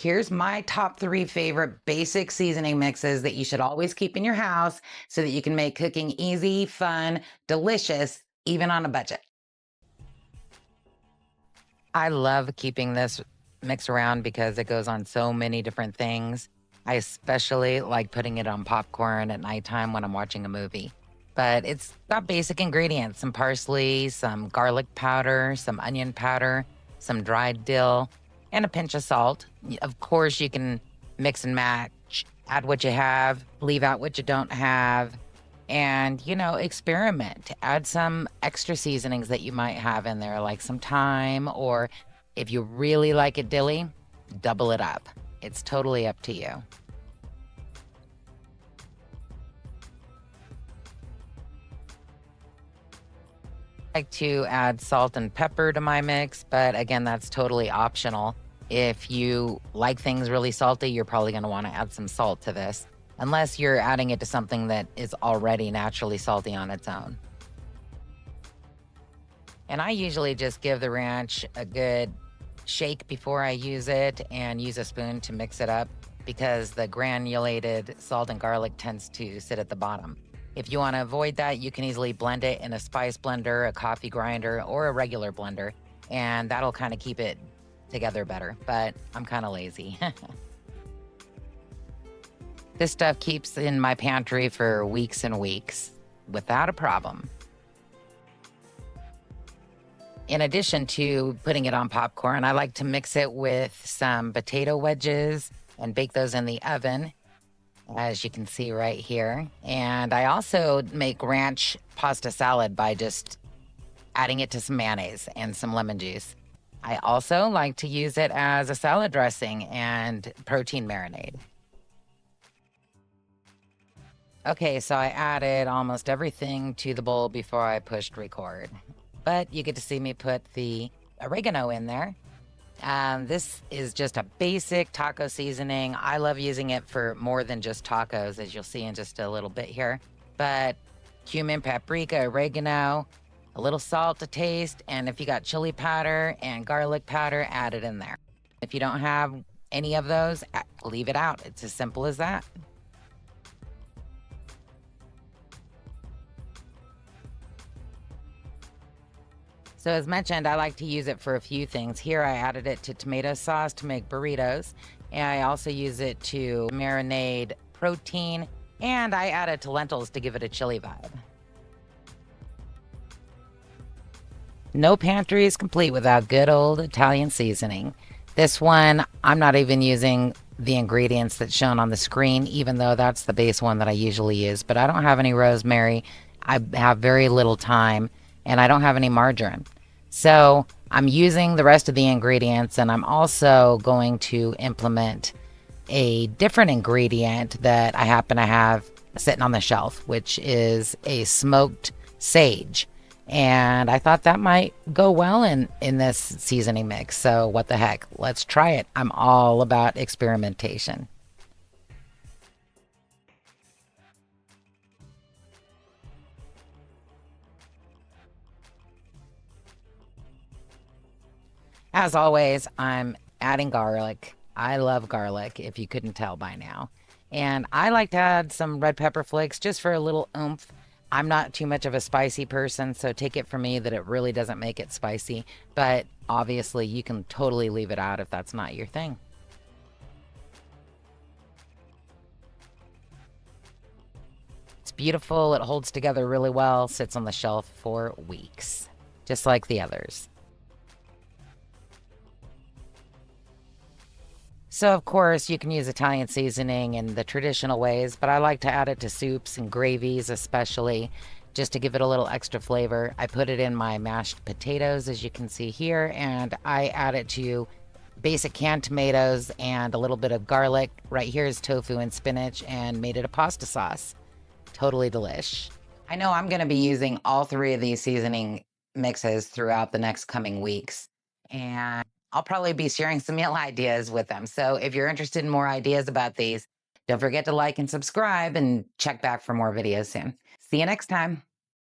Here's my top 3 favorite basic seasoning mixes that you should always keep in your house so that you can make cooking easy, fun, delicious, even on a budget. I love keeping this mix around because it goes on so many different things. I especially like putting it on popcorn at nighttime when I'm watching a movie. But it's got basic ingredients: some parsley, some garlic powder, some onion powder, some dried dill, and a pinch of salt. Of course, you can mix and match, add what you have, leave out what you don't have, and, experiment. Add some extra seasonings that you might have in there, like some thyme, or if you really like it dilly, double it up. It's totally up to you. I like to add salt and pepper to my mix, but again, that's totally optional. If you like things really salty, you're probably going to want to add some salt to this, unless you're adding it to something that is already naturally salty on its own. And I usually just give the ranch a good shake before I use it and use a spoon to mix it up because the granulated salt and garlic tends to sit at the bottom. If you want to avoid that, you can easily blend it in a spice blender, a coffee grinder, or a regular blender, and that'll kind of keep it together better, but I'm kind of lazy. This stuff keeps in my pantry for weeks and weeks without a problem. In addition to putting it on popcorn, I like to mix it with some potato wedges and bake those in the oven, as you can see right here. And I also make ranch pasta salad by just adding it to some mayonnaise and some lemon juice. I also like to use it as a salad dressing and protein marinade. Okay, so I added almost everything to the bowl before I pushed record, but you get to see me put the oregano in there. This is just a basic taco seasoning. I love using it for more than just tacos, as you'll see in just a little bit here. But cumin, paprika, oregano, a little salt to taste, and if you got chili powder and garlic powder, add it in there. If you don't have any of those, leave it out. It's as simple as that. So as mentioned, I like to use it for a few things. Here I added it to tomato sauce to make burritos, and I also use it to marinate protein, and I add it to lentils to give it a chili vibe. No pantry is complete without good old Italian seasoning. This one, I'm not even using the ingredients that's shown on the screen, even though that's the base one that I usually use, but I don't have any rosemary. I have very little time, and I don't have any margarine. So I'm using the rest of the ingredients, and I'm also going to implement a different ingredient that I happen to have sitting on the shelf, which is a smoked sage. And I thought that might go well in this seasoning mix. So what the heck? Let's try it. I'm all about experimentation. As always, I'm adding garlic. I love garlic, if you couldn't tell by now. And I like to add some red pepper flakes just for a little oomph. I'm not too much of a spicy person, so take it from me that it really doesn't make it spicy. But obviously, you can totally leave it out if that's not your thing. It's beautiful. It holds together really well, sits on the shelf for weeks, just like the others. So, of course, you can use Italian seasoning in the traditional ways, but I like to add it to soups and gravies, especially just to give it a little extra flavor. I put it in my mashed potatoes, as you can see here, and I add it to basic canned tomatoes and a little bit of garlic. Right here is tofu and spinach, and made it a pasta sauce. Totally delish. I know I'm going to be using all 3 of these seasoning mixes throughout the next coming weeks, and I'll probably be sharing some meal ideas with them. So if you're interested in more ideas about these, don't forget to like and subscribe and check back for more videos soon. See you next time.